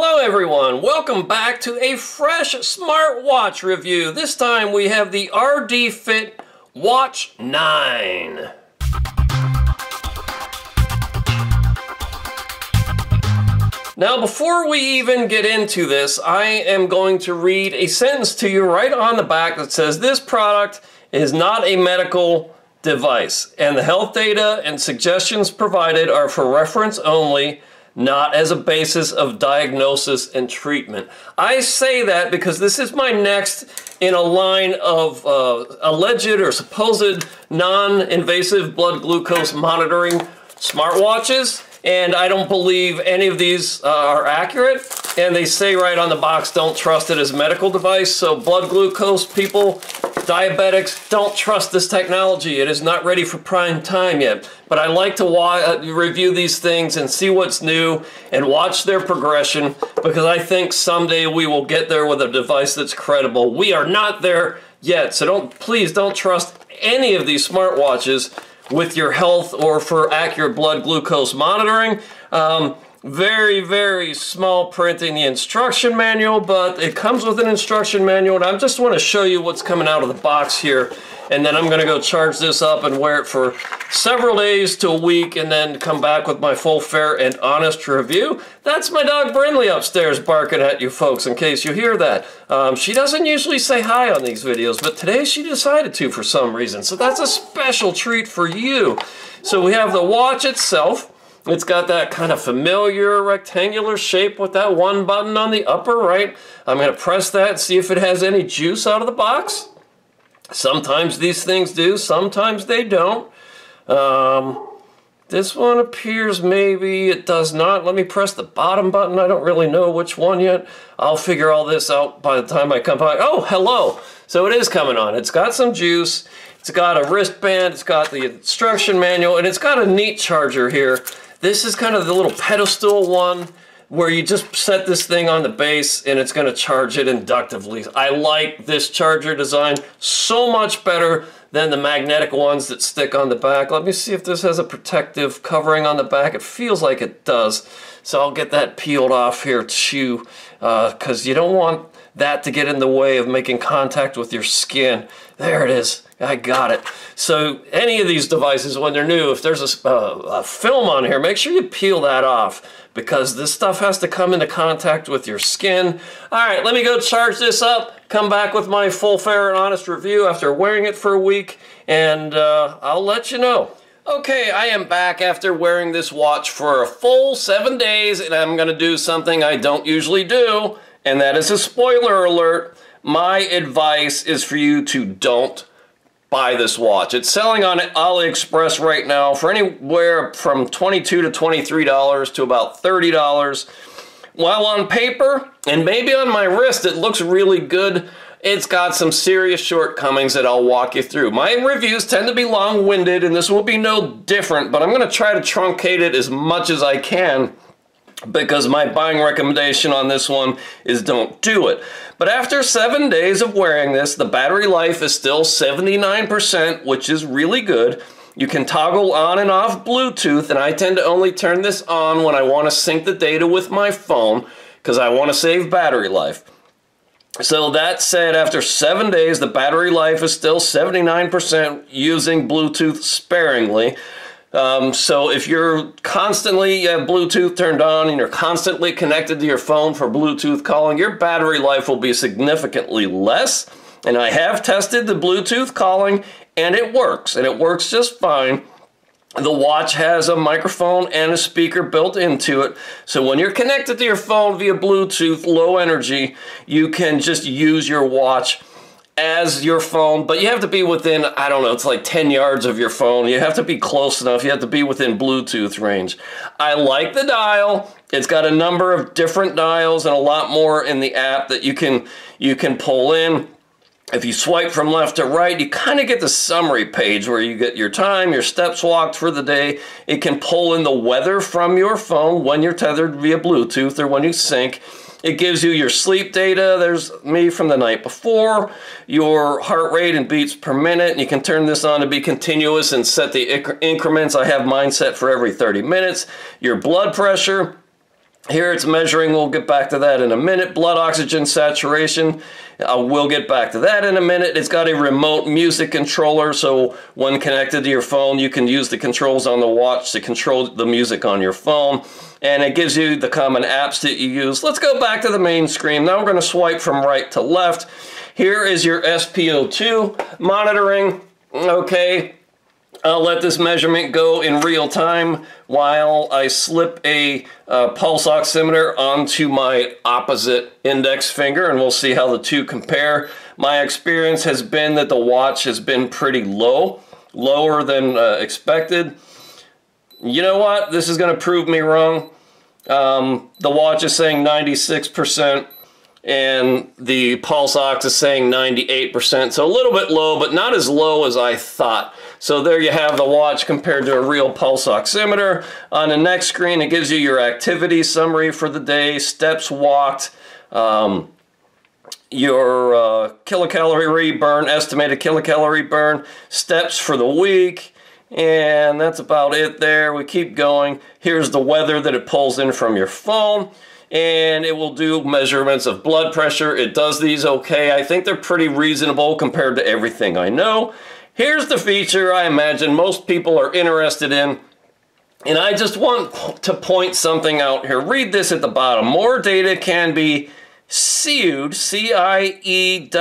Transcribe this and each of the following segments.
Hello everyone, welcome back to a fresh smartwatch review. This time we have the RDFIT Watch 9. Now before we even get into this, I am going to read a sentence to you right on the back that says this product is not a medical device and the health data and suggestions provided are for reference only, not as a basis of diagnosis and treatment. I say that because this is my next in a line of alleged or supposed non-invasive blood glucose monitoring smartwatches, and I don't believe any of these are accurate, and they say right on the box, don't trust it as a medical device. So blood glucose people, diabetics, don't trust this technology. It is not ready for prime time yet. But I like to review these things and see what's new and watch their progression, because I think someday we will get there with a device that's credible. We are not there yet, so please don't trust any of these smartwatches with your health or for accurate blood glucose monitoring. Very, very small print in the instruction manual, but it comes with an instruction manual, and I just want to show you what's coming out of the box here, and then I'm going to go charge this up and wear it for several days to a week, and then come back with my full, fair, and honest review. That's my dog Brindley upstairs barking at you folks, in case you hear that. She doesn't usually say hi on these videos, but today she decided to for some reason, so that's a special treat for you. So we have the watch itself. It's got that kind of familiar rectangular shape with that one button on the upper right. I'm going to press that and see if it has any juice out of the box. Sometimes these things do, sometimes they don't. This one appears maybe it does not. Let me press the bottom button. I don't really know which one yet. I'll figure all this out by the time I come back. Oh, hello. So it is coming on. It's got some juice. It's got a wristband. It's got the instruction manual, and it's got a neat charger here. This is kind of the little pedestal one where you just set this thing on the base and it's going to charge it inductively. I like this charger design so much better than the magnetic ones that stick on the back. Let me see if this has a protective covering on the back. It feels like it does. So I'll get that peeled off here too, because you don't want that to get in the way of making contact with your skin. There it is. I got it. So any of these devices, when they're new, if there's a film on here, make sure you peel that off, because this stuff has to come into contact with your skin. All right, let me go charge this up, come back with my full, fair, and honest review after wearing it for a week, and I'll let you know. Okay, I am back after wearing this watch for a full 7 days, and I'm going to do something I don't usually do, and that is a spoiler alert. My advice is for you to don't buy this watch. It's selling on AliExpress right now for anywhere from $22 to $23 to about $30. While on paper, and maybe on my wrist, it looks really good, it's got some serious shortcomings that I'll walk you through. My reviews tend to be long-winded, and this will be no different, but I'm going to try to truncate it as much as I can, because my buying recommendation on this one is don't do it. But after 7 days of wearing this, the battery life is still 79%, which is really good. You can toggle on and off Bluetooth, and I tend to only turn this on when I want to sync the data with my phone, because I want to save battery life. So that said, after 7 days, the battery life is still 79% using Bluetooth sparingly. So if you're constantly have Bluetooth turned on and you're constantly connected to your phone for Bluetooth calling, your battery life will be significantly less. And I have tested the Bluetooth calling, and it works just fine. The watch has a microphone and a speaker built into it, so when you're connected to your phone via Bluetooth, low energy, you can just use your watch as your phone, but you have to be within, I don't know, it's like 10 yards of your phone. You have to be close enough. You have to be within Bluetooth range. I like the dial. It's got a number of different dials and a lot more in the app that you can pull in. If you swipe from left to right, you kind of get the summary page where you get your time, your steps walked for the day. It can pull in the weather from your phone when you're tethered via Bluetooth or when you sync. It gives you your sleep data. There's me from the night before, your heart rate and beats per minute. And you can turn this on to be continuous and set the increments. I have mine set for every 30 minutes. Your blood pressure. Here it's measuring, we'll get back to that in a minute. Blood oxygen saturation, we'll get back to that in a minute. It's got a remote music controller, so when connected to your phone, you can use the controls on the watch to control the music on your phone. And it gives you the common apps that you use. Let's go back to the main screen. Now we're going to swipe from right to left. Here is your SpO2 monitoring. Okay. I'll let this measurement go in real time while I slip a pulse oximeter onto my opposite index finger, and we'll see how the two compare. My experience has been that the watch has been pretty low, lower than expected. You know what? This is going to prove me wrong. The watch is saying 96%. And the pulse ox is saying 98%, so a little bit low, but not as low as I thought. So there you have the watch compared to a real pulse oximeter. On the next screen, it gives you your activity summary for the day, steps walked, your kilocalorie burn, estimated kilocalorie burn, steps for the week, and that's about it there. We keep going. Here's the weather that it pulls in from your phone. And it will do measurements of blood pressure. It does these okay. I think they're pretty reasonable compared to everything I know. Here's the feature I imagine most people are interested in. And I just want to point something out here. Read this at the bottom. More data can be SIEWed, C-I-E-W-E-D,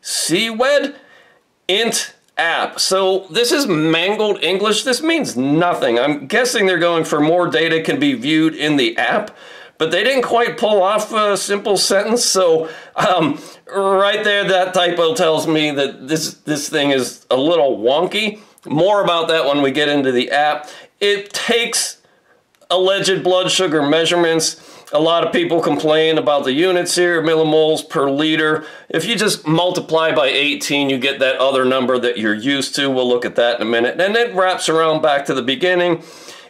SIEWed, int app. So this is mangled English. This means nothing. I'm guessing they're going for more data can be viewed in the app, but they didn't quite pull off a simple sentence. So right there, that typo tells me that this thing is a little wonky. More about that when we get into the app. It takes alleged blood sugar measurements. A lot of people complain about the units here, millimoles per liter. If you just multiply by 18, you get that other number that you're used to. We'll look at that in a minute. And it wraps around back to the beginning.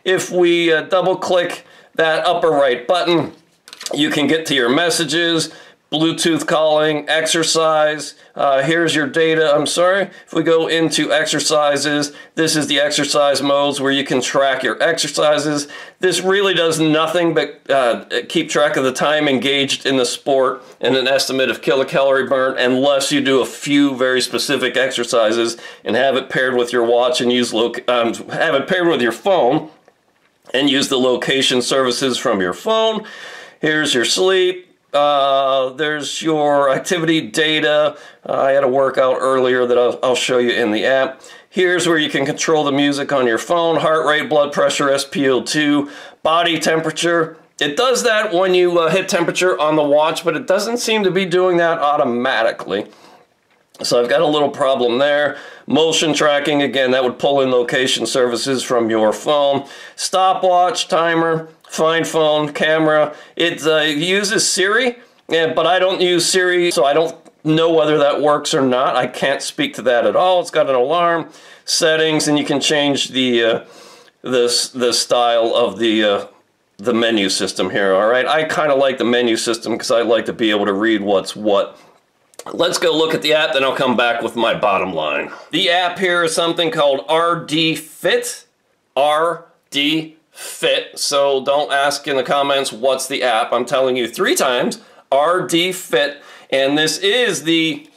If we double click that upper right button, you can get to your messages, Bluetooth calling, exercise. Here's your data. I'm sorry. If we go into exercises, this is the exercise modes where you can track your exercises. This really does nothing but keep track of the time engaged in the sport and an estimate of kilocalorie burn, unless you do a few very specific exercises and have it paired with your watch and use have it paired with your phone and use the location services from your phone. Here's your sleep. There's your activity data. I had a workout earlier that I'll show you in the app. Here's where you can control the music on your phone, heart rate, blood pressure, SpO2, body temperature. It does that when you hit temperature on the watch, but it doesn't seem to be doing that automatically. So I've got a little problem there. Motion tracking, again, that would pull in location services from your phone. Stopwatch, timer, find phone, camera. It uses Siri, but I don't use Siri, so I don't know whether that works or not. I can't speak to that at all. It's got an alarm, settings, and you can change the style of the menu system here, all right? I kind of like the menu system because I like to be able to read what's what. Let's go look at the app, then I'll come back with my bottom line. The app here is something called RDFIT. RDFIT. So don't ask in the comments what's the app. I'm telling you 3 times. RDFIT. And this is the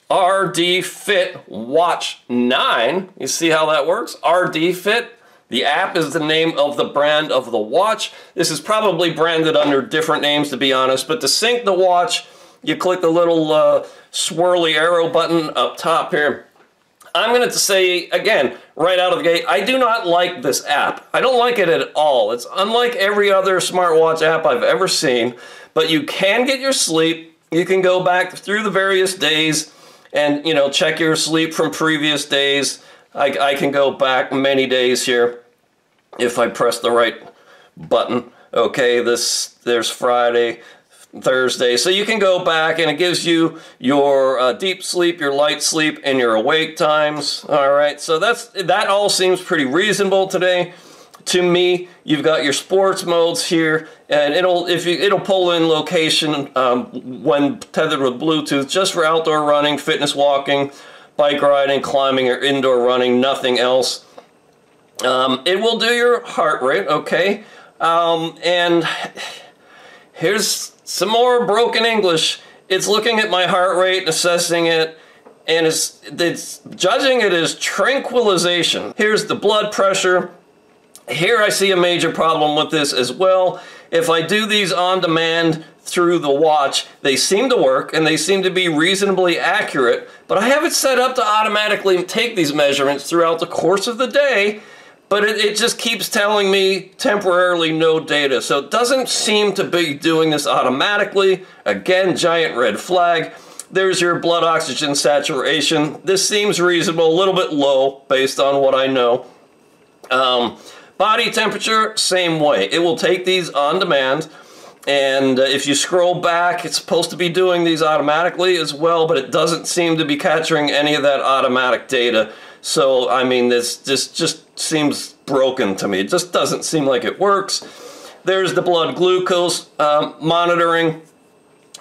RDFIT Watch 9. You see how that works? RDFIT. The app is the name of the brand of the watch. This is probably branded under different names, to be honest. But to sync the watch, you click the little swirly arrow button up top here. I'm going to say, again, right out of the gate, I do not like this app. I don't like it at all. It's unlike every other smartwatch app I've ever seen, but you can get your sleep. You can go back through the various days and, you know, check your sleep from previous days. I can go back many days here if I press the right button. Okay, there's Friday, Thursday. So you can go back and it gives you your deep sleep, your light sleep, and your awake times. All right, so that all seems pretty reasonable today to me. You've got your sports modes here, and it'll pull in location when tethered with Bluetooth, just for outdoor running, fitness walking, bike riding, climbing, or indoor running, nothing else. It will do your heart rate, okay. And here's some more broken English. It's looking at my heart rate and assessing it, and it's judging it as tranquilization. Here's the blood pressure. Here I see a major problem with this as well. If I do these on demand through the watch, they seem to work and they seem to be reasonably accurate, but I have it set up to automatically take these measurements throughout the course of the day, but it just keeps telling me temporarily no data. So it doesn't seem to be doing this automatically. Again, giant red flag. There's your blood oxygen saturation. This seems reasonable, a little bit low based on what I know. Body temperature, same way. It will take these on demand, and if you scroll back, it's supposed to be doing these automatically as well, but it doesn't seem to be capturing any of that automatic data. So, I mean, this just seems broken to me. It just doesn't seem like it works. There's the blood glucose monitoring.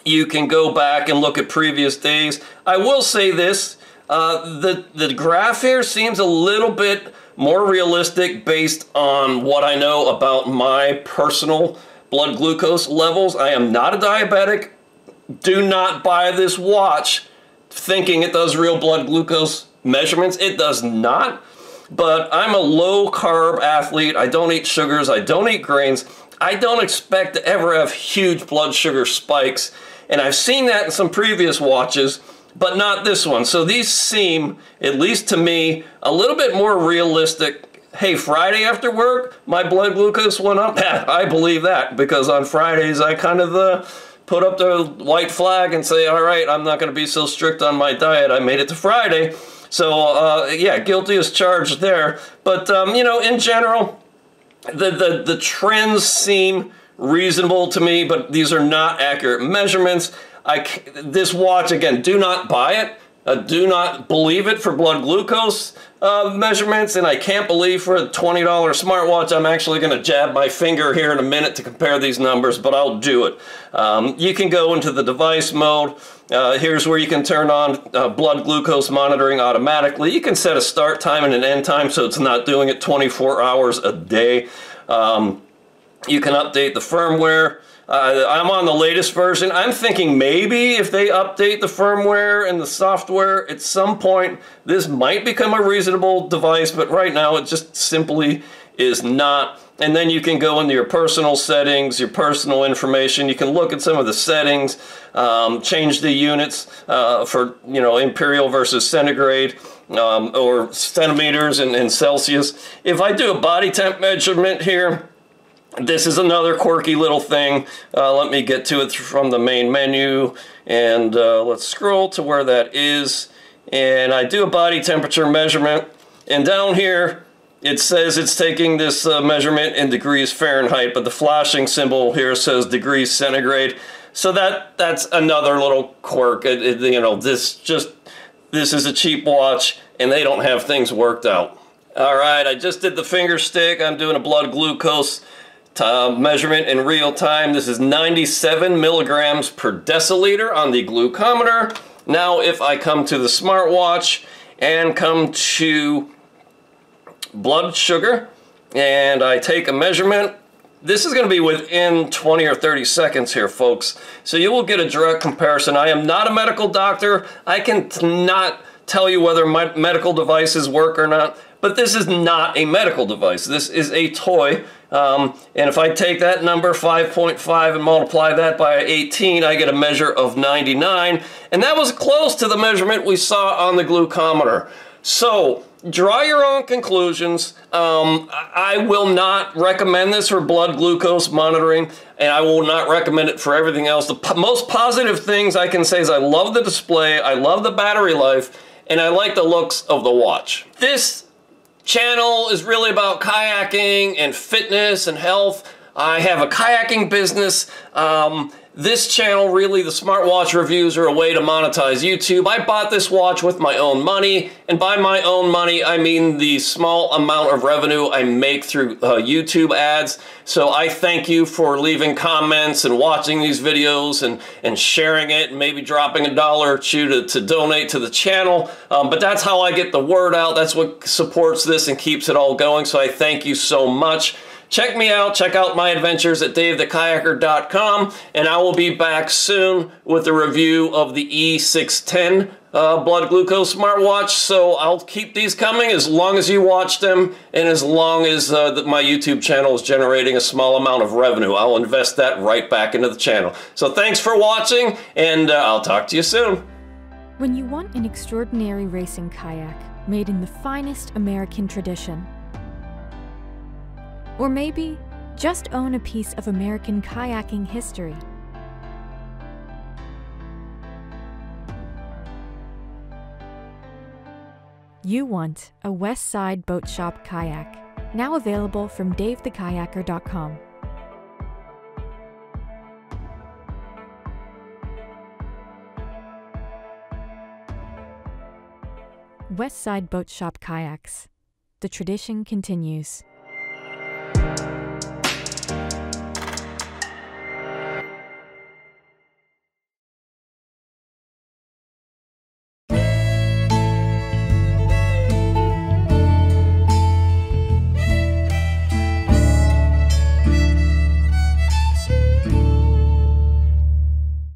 You can go back and look at previous days. I will say this, the graph here seems a little bit more realistic based on what I know about my personal blood glucose levels. I am not a diabetic. Do not buy this watch thinking it does real blood glucose measurements. It does not. But I'm a low carb athlete. I don't eat sugars. I don't eat grains. I don't expect to ever have huge blood sugar spikes. And I've seen that in some previous watches, but not this one. So these seem, at least to me, a little bit more realistic. Hey, Friday after work, my blood glucose went up. I believe that, because on Fridays I kind of put up the white flag and say, all right, I'm not going to be so strict on my diet. I made it to Friday. So yeah, guilty as charged there. But you know, in general, the trends seem reasonable to me, but these are not accurate measurements. This watch, again, do not buy it. Do not believe it for blood glucose measurements, and I can't believe for a $20 smartwatch I'm actually going to jab my finger here in a minute to compare these numbers, but I'll do it. You can go into the device mode. Here's where you can turn on blood glucose monitoring automatically. You can set a start time and an end time so it's not doing it 24 hours a day. You can update the firmware. I'm on the latest version. I'm thinking maybe if they update the firmware and the software at some point, this might become a reasonable device, but right now it just simply is not. And then you can go into your personal settings, your personal information. You can look at some of the settings, change the units for, you know, imperial versus centigrade, or centimeters and Celsius. If I do a body temp measurement here, this is another quirky little thing. Let me get to it from the main menu, and let's scroll to where that is. And I do a body temperature measurement, and down here it says it's taking this measurement in degrees Fahrenheit, but the flashing symbol here says degrees centigrade. So that's another little quirk. You know, this is a cheap watch, and they don't have things worked out. All right, I just did the finger stick. I'm doing a blood glucose measurement in real time. This is 97 milligrams per deciliter on the glucometer. Now if I come to the smartwatch and come to blood sugar and I take a measurement, this is going to be within 20 or 30 seconds here, folks. So you will get a direct comparison. I am not a medical doctor. I can not tell you whether my medical devices work or not, but this is not a medical device. This is a toy. And if I take that number, 5.5, and multiply that by 18, I get a measure of 99. And that was close to the measurement we saw on the glucometer. So, draw your own conclusions. I will not recommend this for blood glucose monitoring, and I will not recommend it for everything else. The most positive things I can say is I love the display, I love the battery life, and I like the looks of the watch. This channel is really about kayaking and fitness and health. I have a kayaking business. This channel, really, the smartwatch reviews are a way to monetize YouTube. I bought this watch with my own money, and by my own money, I mean the small amount of revenue I make through YouTube ads. So I thank you for leaving comments and watching these videos and sharing it, and maybe dropping $1 or $2 to donate to the channel. But that's how I get the word out. That's what supports this and keeps it all going. So I thank you so much. check me out. Check out my adventures at davethekayaker.com, and I will be back soon with a review of the E610 blood glucose smartwatch. So I'll keep these coming as long as you watch them and as long as my YouTube channel is generating a small amount of revenue. I'll invest that right back into the channel. So thanks for watching, and I'll talk to you soon. When you want an extraordinary racing kayak made in the finest American tradition, or maybe just own a piece of American kayaking history, you want a West Side Boat Shop kayak, now available from davethekayaker.com. West Side Boat Shop kayaks. The tradition continues.